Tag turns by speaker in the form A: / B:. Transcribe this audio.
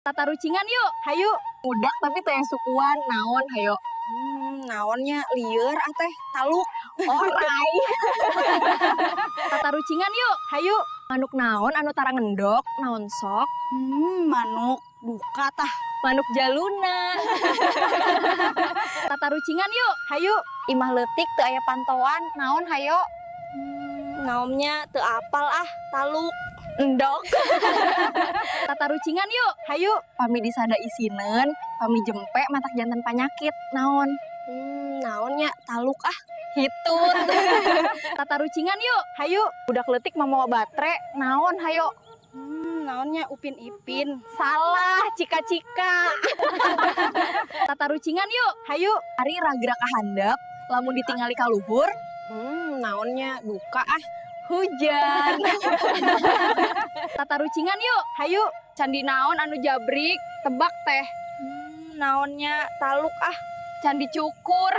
A: Tata rucingan yuk, hayu.
B: Budak tapi teh sukuan, naon hayo.
C: Naonnya lieur teh taluk.
B: Orai.
A: Tata rucingan yuk, hayu.
B: Manuk naon anu tara ngendok, naon sok.
C: Manuk duka tah.
B: Manuk jaluna.
A: Tata rucingan yuk, hayu.
D: Imah leutik teu aya pantauan, naon hayo?
C: Naomnya teu apal taluk.
B: Endok.
A: Tata rucingan yuk, hayu.
B: Pami disada isinen, pami jempe matak jantan panyakit, naon.
C: Naonnya taluk
B: Hitut.
A: Tata rucingan yuk, hayu.
D: Budak leutik mamawa batre, naon hayo?
C: Naonnya upin ipin.
D: Salah, cika-cika.
A: Tata rucingan yuk, hayu.
B: Ari ragra kahandap, lamun ditingali ka luhur.
C: Naonnya duka
B: Hujan.
A: Tata rucingan yuk, hayu.
D: Candi naon anu jabrik, tebak teh.
C: Naonnya taluk
D: Candi cukur.